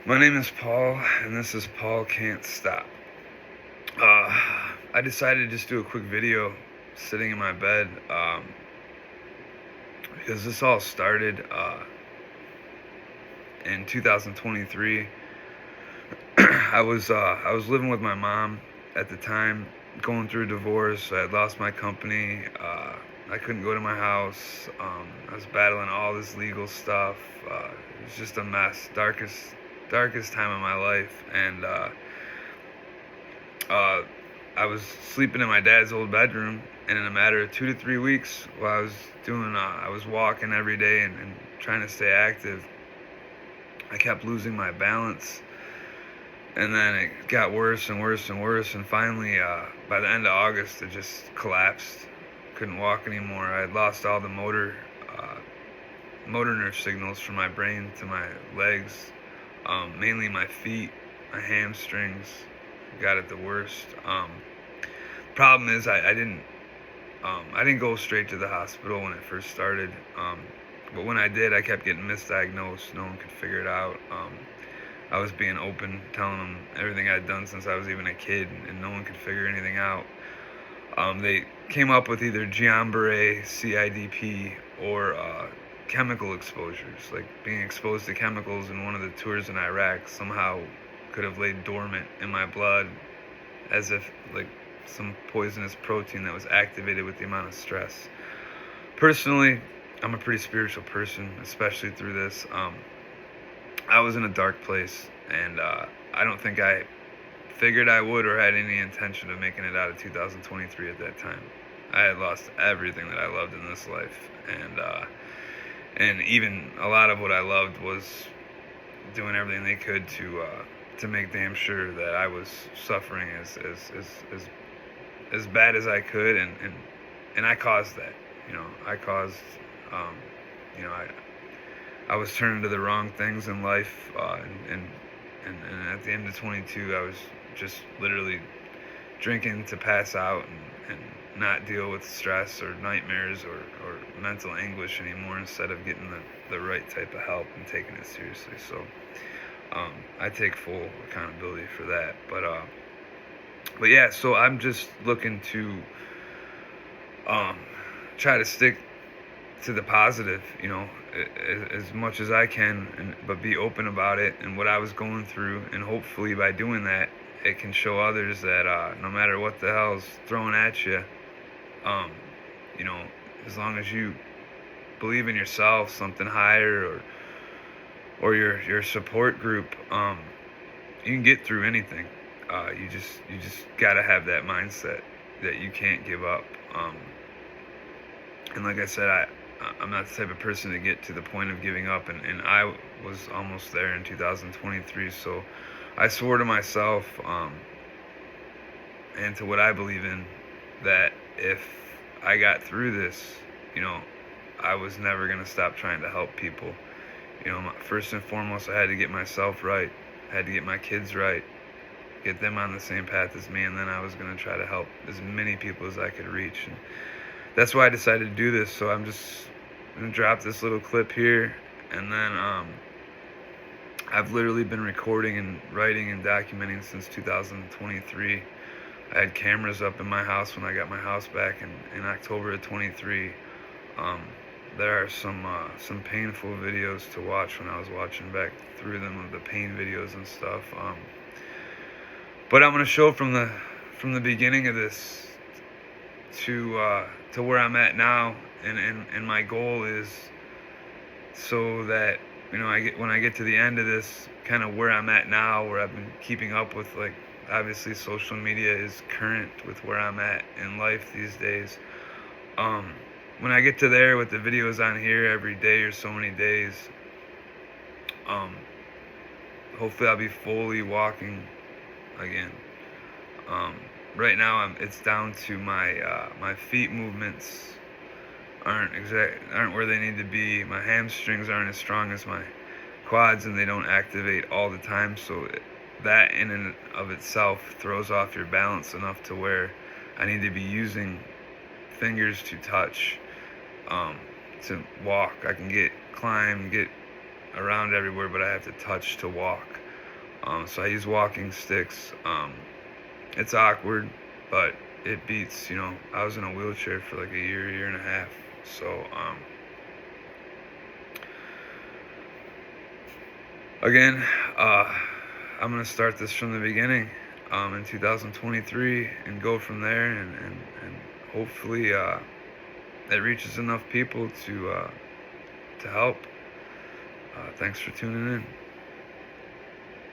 My name is Paul, and this is Paul Can't Stop. I decided to just do a quick video sitting in my bed because this all started in 2023. I was living with my mom at the time, going through a divorce. I had lost my company. I couldn't go to my house. I was battling all this legal stuff. It was just a mess. Darkest time of my life, and I was sleeping in my dad's old bedroom, and in a matter of 2 to 3 weeks, while I was walking every day and trying to stay active, I kept losing my balance, and then it got worse and worse and worse, and finally, by the end of August, it just collapsed. Couldn't walk anymore. I had lost all the motor nerve signals from my brain to my legs, mainly my feet, my hamstrings. Got it the worst. Problem is, I didn't go straight to the hospital when it first started. But when I did, I kept getting misdiagnosed. No one could figure it out. I was being open, telling them everything I'd done since I was even a kid, and no one could figure anything out. They came up with either Guillain-Barré, CIDP, or chemical exposures. Like being exposed to chemicals in one of the tours in Iraq somehow could have laid dormant in my blood, as if like some poisonous protein that was activated with the amount of stress. Personally, I'm a pretty spiritual person, especially through this. I was in a dark place, and I don't think I figured I would or had any intention of making it out of 2023 at that time. I had lost everything that I loved in this life, and even a lot of what I loved was doing everything they could to make damn sure that I was suffering as bad as I could, and I caused that. I caused, you know, I was turning to the wrong things in life, and at the end of 22, I was just literally drinking to pass out and not deal with stress or nightmares or mental anguish anymore, instead of getting the right type of help and taking it seriously. So I take full accountability for that. But yeah, so I'm just looking to try to stick to the positive, as much as I can, but be open about it and what I was going through, and hopefully by doing that, it can show others that no matter what the hell's thrown at you, as long as you believe in yourself, something higher, or your support group, you can get through anything. You just gotta have that mindset that you can't give up. And like I said, I'm not the type of person to get to the point of giving up, and I was almost there in 2023. So I swore to myself, and to what I believe in, that if I got through this, I was never gonna stop trying to help people. First and foremost, I had to get myself right. I had to get my kids right, get them on the same path as me, and then I was gonna try to help as many people as I could reach. And that's why I decided to do this. So I'm just gonna drop this little clip here, and then I've literally been recording and writing and documenting since 2023. I had cameras up in my house when I got my house back in October of 23. There are some painful videos to watch when I was watching back through them, of the pain videos and stuff. But I'm gonna show from the beginning of this to where I'm at now, and my goal is so that when I get to the end of this, kind of where I'm at now, where I've been keeping up with, like, obviously social media is current with where I'm at in life these days. When I get to there with the videos on here every day or so many days, hopefully I'll be fully walking again. Right now it's down to my feet movements aren't where they need to be. My hamstrings aren't as strong as my quads, and they don't activate all the time. So that in and of itself throws off your balance enough to where I need to be using fingers to touch, to walk. I can climb, get around everywhere, but I have to touch to walk. So I use walking sticks. It's awkward, but it beats, I was in a wheelchair for like a year and a half. So, again, I'm going to start this from the beginning in 2023 and go from there, and hopefully it reaches enough people to help. Thanks for tuning in.